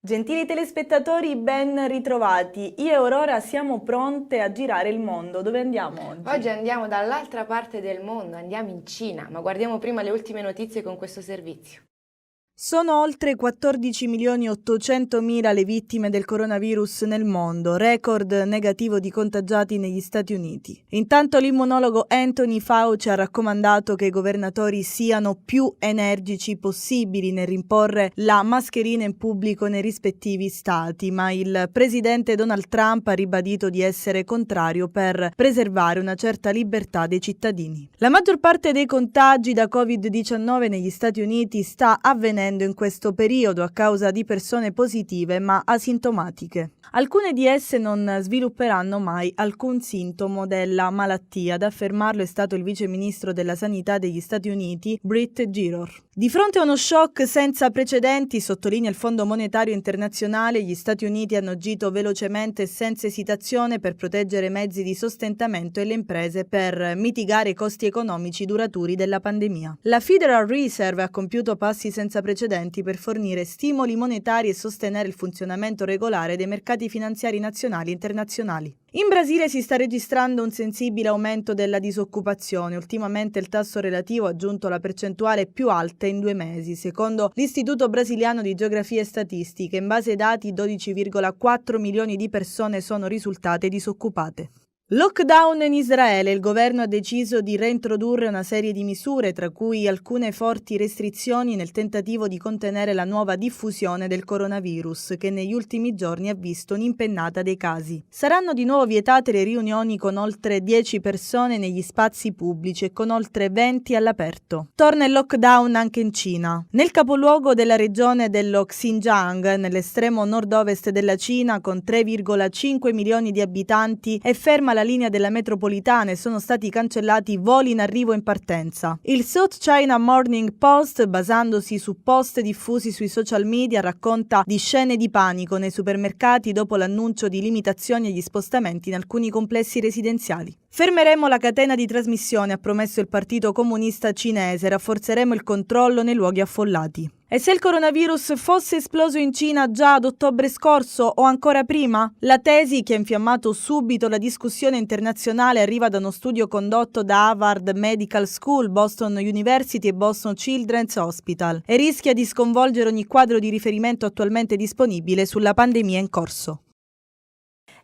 Gentili telespettatori, ben ritrovati. Io e Aurora siamo pronte a girare il mondo. Dove andiamo Oggi oggi? andiamo dall'altra parte del mondo, andiamo in Cina, ma guardiamo prima le ultime notizie con questo servizio. Sono oltre 14.800.000 le vittime del coronavirus nel mondo, record negativo di contagiati negli Stati Uniti. Intanto l'immunologo Anthony Fauci ha raccomandato che i governatori siano più energici possibili nel rimporre la mascherina in pubblico nei rispettivi stati, ma il presidente Donald Trump ha ribadito di essere contrario per preservare una certa libertà dei cittadini. La maggior parte dei contagi da Covid-19 negli Stati Uniti sta avvenendo in questo periodo a causa di persone positive ma asintomatiche. Alcune di esse non svilupperanno mai alcun sintomo della malattia, ad affermarlo è stato il vice ministro della Sanità degli Stati Uniti, Britt Giror. Di fronte a uno shock senza precedenti, sottolinea il Fondo Monetario Internazionale, gli Stati Uniti hanno agito velocemente e senza esitazione per proteggere i mezzi di sostentamento e le imprese per mitigare i costi economici duraturi della pandemia. La Federal Reserve ha compiuto passi senza precedenti per fornire stimoli monetari e sostenere il funzionamento regolare dei mercati finanziari nazionali e internazionali. In Brasile si sta registrando un sensibile aumento della disoccupazione. Ultimamente il tasso relativo ha giunto alla percentuale più alta in 2 mesi. Secondo l'Istituto Brasiliano di Geografia e Statistiche, in base ai dati 12,4 milioni di persone sono risultate disoccupate. Lockdown in Israele. Il governo ha deciso di reintrodurre una serie di misure, tra cui alcune forti restrizioni nel tentativo di contenere la nuova diffusione del coronavirus, che negli ultimi giorni ha visto un'impennata dei casi. Saranno di nuovo vietate le riunioni con oltre 10 persone negli spazi pubblici e con oltre 20 all'aperto. Torna il lockdown anche in Cina. Nel capoluogo della regione dello Xinjiang, nell'estremo nord-ovest della Cina, con 3,5 milioni di abitanti, è ferma la linea della metropolitana e sono stati cancellati voli in arrivo e in partenza. Il South China Morning Post, basandosi su post diffusi sui social media, racconta di scene di panico nei supermercati dopo l'annuncio di limitazioni agli spostamenti in alcuni complessi residenziali. Fermeremo la catena di trasmissione, ha promesso il Partito Comunista Cinese, rafforzeremo il controllo nei luoghi affollati. E se il coronavirus fosse esploso in Cina già ad ottobre scorso o ancora prima? La tesi che ha infiammato subito la discussione internazionale arriva da uno studio condotto da Harvard Medical School, Boston University e Boston Children's Hospital e rischia di sconvolgere ogni quadro di riferimento attualmente disponibile sulla pandemia in corso.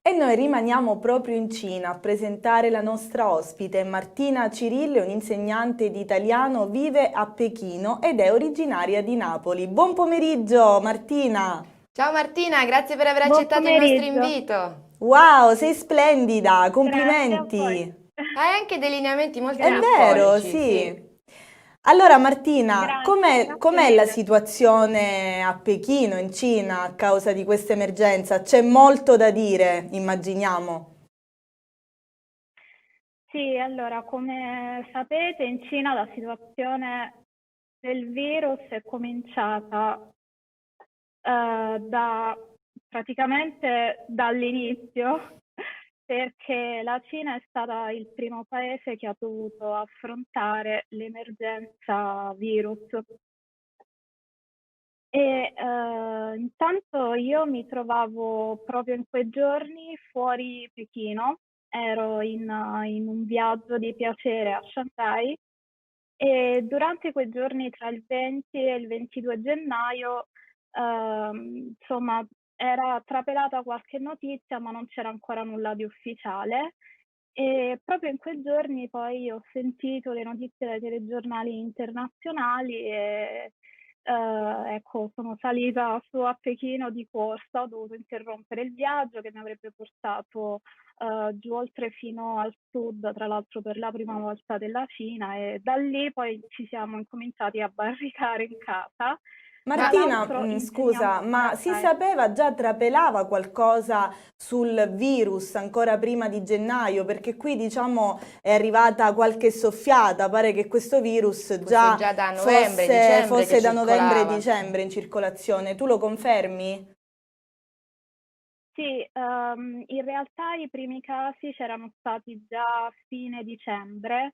E noi rimaniamo proprio in Cina a presentare la nostra ospite. Martina Cirillo è un'insegnante di italiano, vive a Pechino ed è originaria di Napoli. Buon pomeriggio Martina! Ciao Martina, grazie per aver Buon accettato il nostro pomeriggio, invito. Wow, sei splendida! grazie a voi. Complimenti! Hai anche dei lineamenti molto È Grazie, vero, metaforici, sì. sì. Allora Martina, grazie, grazie com'è la mille. situazione a Pechino, in Cina, a causa di questa emergenza? C'è molto da dire, immaginiamo. Sì, allora, come sapete, in Cina la situazione del virus è cominciata da praticamente dall'inizio, perché la Cina è stata il primo paese che ha dovuto affrontare l'emergenza virus. Intanto io mi trovavo proprio in quei giorni fuori Pechino, ero in un viaggio di piacere a Shanghai e durante quei giorni tra il 20 e il 22 gennaio, insomma, era trapelata qualche notizia, ma non c'era ancora nulla di ufficiale. E proprio in quei giorni poi ho sentito le notizie dai telegiornali internazionali e ecco, sono salita su a Pechino di corsa, ho dovuto interrompere il viaggio che mi avrebbe portato giù oltre fino al sud, tra l'altro per la prima volta della Cina, e da lì poi ci siamo incominciati a barricare in casa. Tra Ma Martina, l'altro insegnando scusa, in ma si Shanghai. sapeva già, trapelava qualcosa sul virus ancora prima di gennaio? Perché qui, diciamo, è arrivata qualche soffiata, pare che questo virus fosse già già da novembre, fosse, dicembre che fosse da novembre e circolava. dicembre in circolazione. Tu lo confermi? Sì, in realtà i primi casi c'erano stati già a fine dicembre,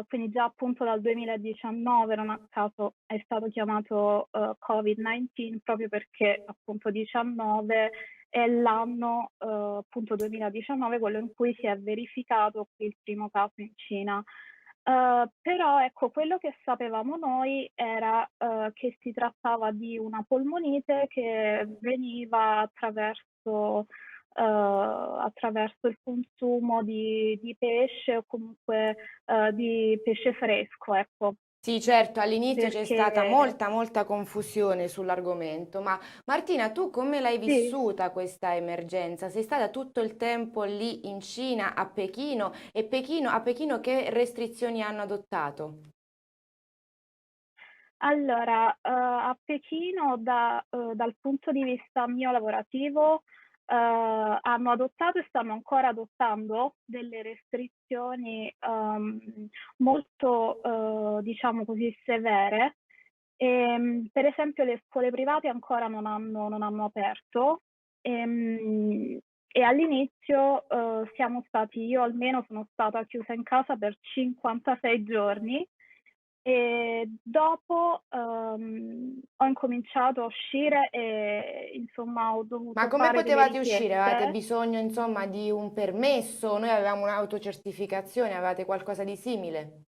quindi già appunto dal 2019, non a caso è stato chiamato Covid-19 proprio perché appunto 19 è l'anno appunto 2019, quello in cui si è verificato qui il primo caso in Cina. Però ecco, quello che sapevamo noi era che si trattava di una polmonite che veniva attraverso il consumo di pesce o comunque di pesce fresco, ecco, Sì, certo, all'inizio c'è perché stata molta confusione sull'argomento, ma Martina, tu come l'hai sì. vissuta questa emergenza? Sei stata tutto il tempo lì in Cina, a Pechino, e a Pechino che restrizioni hanno adottato? Allora, a Pechino dal punto di vista mio lavorativo, hanno adottato e stanno ancora adottando delle restrizioni, molto, diciamo così, severe. Per esempio le scuole private ancora non hanno aperto, ehm, e all'inizio, io almeno sono stata chiusa in casa per 56 giorni e dopo, ho incominciato a uscire e insomma ho Ma dovuto come fare delle potevate uscire? Avevate richieste. bisogno, insomma, di un permesso? Noi avevamo un'autocertificazione, avevate qualcosa di simile?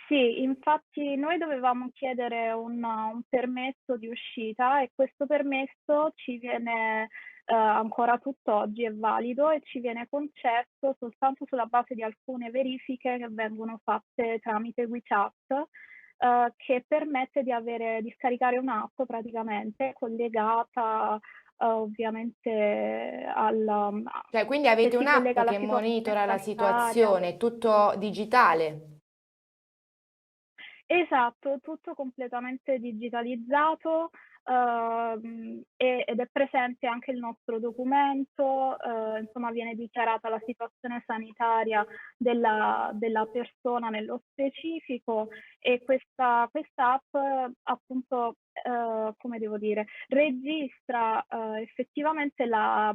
Sì, infatti noi dovevamo chiedere un permesso di uscita e questo permesso ci viene, ancora tutt'oggi è valido e ci viene concesso soltanto sulla base di alcune verifiche che vengono fatte tramite WeChat, che permette di scaricare un'app praticamente collegata, ovviamente Cioè, quindi che avete si un'app collega alla che situazione monitora la sanitaria. situazione, tutto digitale. Esatto, tutto completamente digitalizzato, ed è presente anche il nostro documento, insomma viene dichiarata la situazione sanitaria della persona nello specifico e questa app appunto, come devo dire, registra, effettivamente la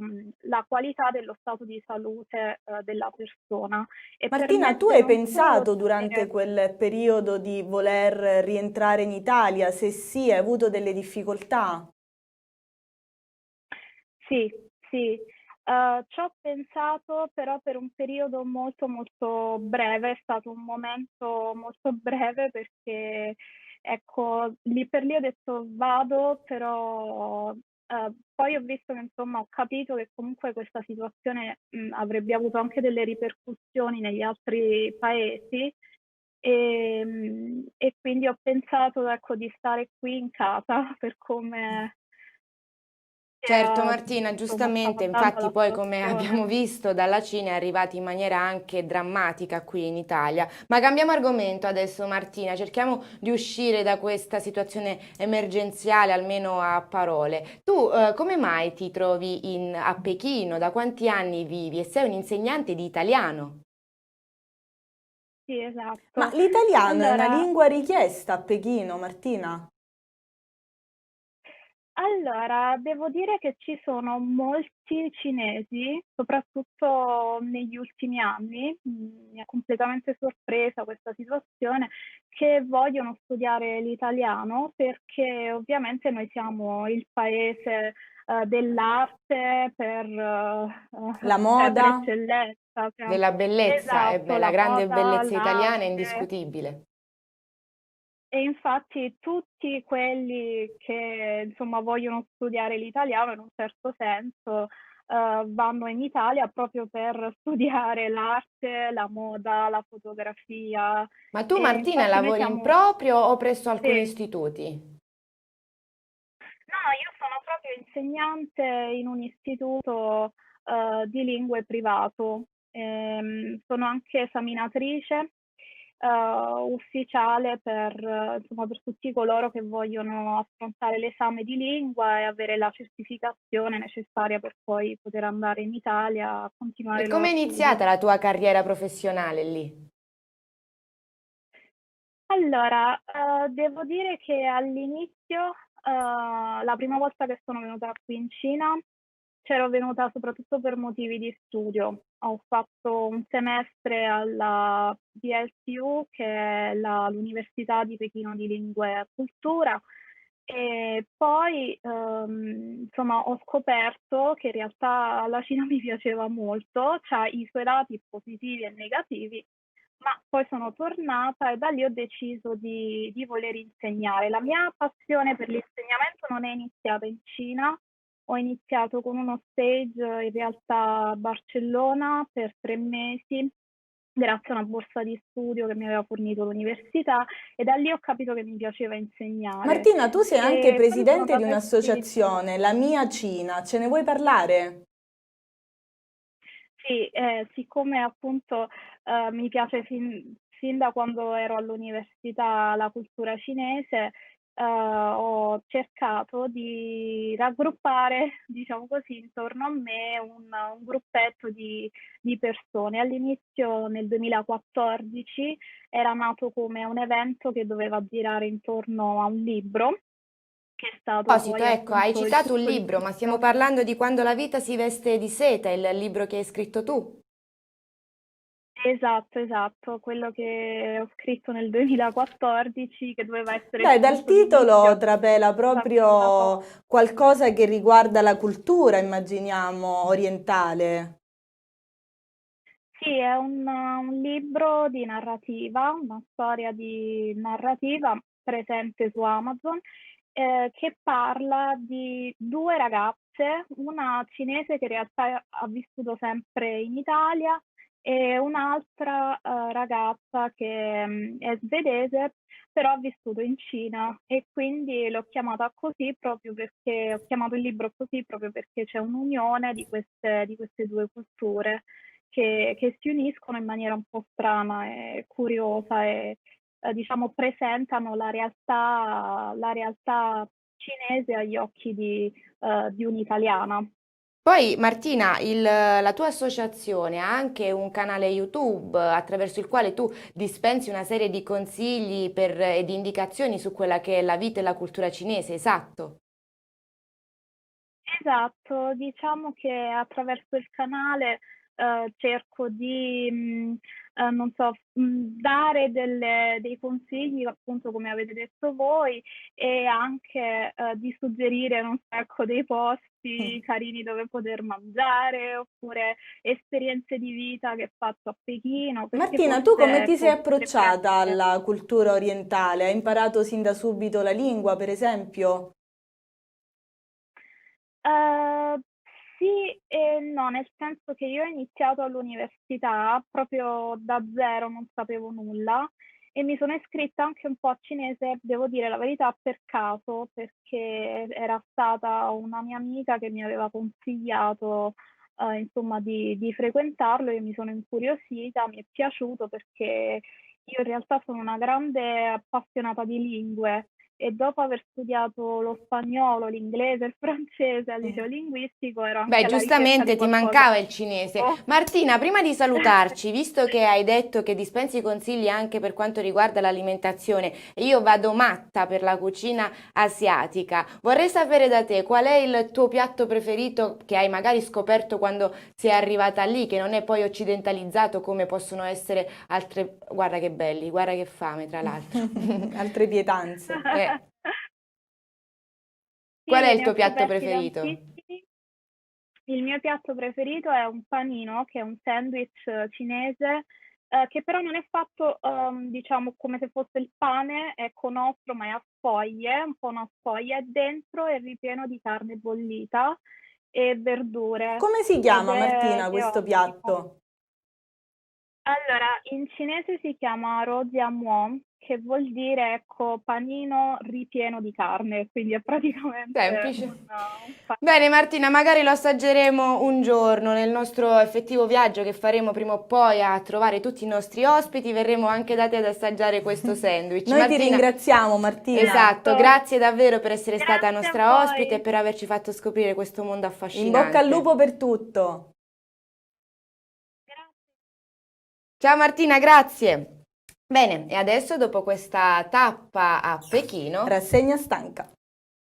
qualità dello stato di salute, della persona e Martina, tu permette hai non solo pensato di durante avere. quel periodo di voler rientrare in Italia? Se sì, hai avuto delle difficoltà? Sì, sì. Ci ho pensato però per un periodo molto, molto breve, è stato un momento molto breve perché, ecco, lì per lì ho detto vado, però poi ho visto che insomma ho capito che comunque questa situazione avrebbe avuto anche delle ripercussioni negli altri paesi e quindi ho pensato, ecco, di stare qui in casa per come Certo Martina, insomma stava giustamente, andando infatti la poi come situazione. abbiamo visto dalla Cina è arrivata in maniera anche drammatica qui in Italia. Ma cambiamo argomento adesso Martina, cerchiamo di uscire da questa situazione emergenziale almeno a parole. Tu come mai ti trovi a Pechino? Da quanti anni vivi? E sei un insegnante di italiano? Sì, Ma esatto. l'italiano è una Allora lingua richiesta a Pechino, Martina? allora, devo dire che ci sono molti cinesi, soprattutto negli ultimi anni, mi ha completamente sorpresa questa situazione, che vogliono studiare l'italiano perché ovviamente noi siamo il paese, dell'arte La per moda? eccellenza, Della bellezza, e beh, esatto, la la grande moda, bellezza italiana è l'arte. indiscutibile. E infatti tutti quelli che insomma vogliono studiare l'italiano in un certo senso vanno in Italia proprio per studiare l'arte, la moda, la fotografia Ma tu e Martina infatti noi lavori in siamo proprio o presso alcuni sì. istituti? No, io sono proprio insegnante in un istituto di lingue privato. Sono anche esaminatrice ufficiale insomma, per tutti coloro che vogliono affrontare l'esame di lingua e avere la certificazione necessaria per poi poter andare in Italia a continuare E i come loro è studi. iniziata la tua carriera professionale lì? Allora, devo dire che all'inizio, la prima volta che sono venuta qui in Cina, c'ero venuta soprattutto per motivi di studio. Ho fatto un semestre alla PSU, che è l'Università di Pechino di Lingue e Cultura, e poi insomma ho scoperto che in realtà la Cina mi piaceva molto, c'ha i suoi lati positivi e negativi, ma poi sono tornata e da lì ho deciso di voler insegnare. La mia passione per l'insegnamento non è iniziata in Cina, ho iniziato con uno stage in realtà a Barcellona per 3 mesi, grazie a una borsa di studio che mi aveva fornito l'università, e da lì ho capito che mi piaceva insegnare. Martina, tu sei anche E poi sono presidente di andata a Svizzera. un'associazione, La Mia Cina, ce ne vuoi parlare? Sì, siccome appunto mi piace fin da quando ero all'università la cultura cinese, ho cercato di raggruppare, diciamo così, intorno a me un gruppetto di persone. All'inizio, nel 2014, era nato come un evento che doveva girare intorno a un libro, che è stato Proposito, poi ecco, hai appunto il citato un frutto di libro, ma stiamo questo. parlando di Quando la vita si veste di seta, il libro che hai scritto tu. Esatto, esatto, quello che ho scritto nel 2014, che doveva essere il Beh, dal punto titolo d'inizio trapela della mia vita proprio poi. qualcosa che riguarda la cultura, immaginiamo, orientale. Sì, è un libro di narrativa, una storia di narrativa presente su Amazon, che parla di due ragazze, una cinese che in realtà ha vissuto sempre in Italia e un'altra ragazza che è svedese, però ha vissuto in Cina, e quindi l'ho chiamata così proprio perché ho chiamato il libro così proprio perché c'è un'unione di queste due culture che si uniscono in maniera un po' strana e curiosa, e diciamo presentano la realtà cinese agli occhi di un'italiana. Poi Martina, la tua associazione ha anche un canale YouTube attraverso il quale tu dispensi una serie di consigli e di indicazioni su quella che è la vita e la cultura cinese, esatto? Esatto, diciamo che attraverso il canale cerco di, non so, dare dei consigli, appunto come avete detto voi, e anche di suggerire, non so, ecco, dei posti carini dove poter mangiare, oppure esperienze di vita che ho fatto a Pechino, perché Martina, tu forse, come ti sei ecco, potrebbe approcciata essere. alla cultura orientale? Hai imparato sin da subito la lingua, per esempio? Ehm, sì e no, nel senso che io ho iniziato all'università proprio da zero, non sapevo nulla, e mi sono iscritta anche un po' a cinese, devo dire la verità, per caso, perché era stata una mia amica che mi aveva consigliato, insomma, di frequentarlo. Io mi sono incuriosita, mi è piaciuto perché io in realtà sono una grande appassionata di lingue, e dopo aver studiato lo spagnolo, l'inglese e il francese al liceo linguistico ero Beh, anche alla ricerca giustamente di ti qualcosa mancava il di cinese. nuovo. Martina, prima di salutarci, visto che hai detto che dispensi consigli anche per quanto riguarda l'alimentazione, e io vado matta per la cucina asiatica, vorrei sapere da te qual è il tuo piatto preferito che hai magari scoperto quando sei arrivata lì, che non è poi occidentalizzato come possono essere altre. Guarda che belli, guarda che fame, tra l'altro. Altre pietanze. Qual è Sì, il ne ho tuo piatto scoperti preferito? tantissimi. Il mio piatto preferito è un panino, che è un sandwich cinese, che però non è fatto, diciamo, come se fosse il pane, è con ostro, ma è a sfoglie, un po' una sfoglia, e dentro è ripieno di carne bollita e verdure, Come si ed chiama, è, Martina, ed è questo ottimo. piatto? Allora, in cinese si chiama Rojiamuon, che vuol dire, ecco, panino ripieno di carne, quindi è praticamente Semplice. un panino. Bene Martina, magari lo assaggeremo un giorno nel nostro effettivo viaggio che faremo prima o poi a trovare tutti i nostri ospiti, verremo anche da te ad assaggiare questo sandwich. Noi ti Martina, ringraziamo, Martina. esatto, Esatto. grazie davvero per essere stata Grazie a nostra ospite e voi. per averci fatto scoprire questo mondo In bocca al lupo affascinante. per tutto. Grazie. Ciao Martina, grazie. Bene, e adesso dopo questa tappa a Pechino, Rassegna stanca.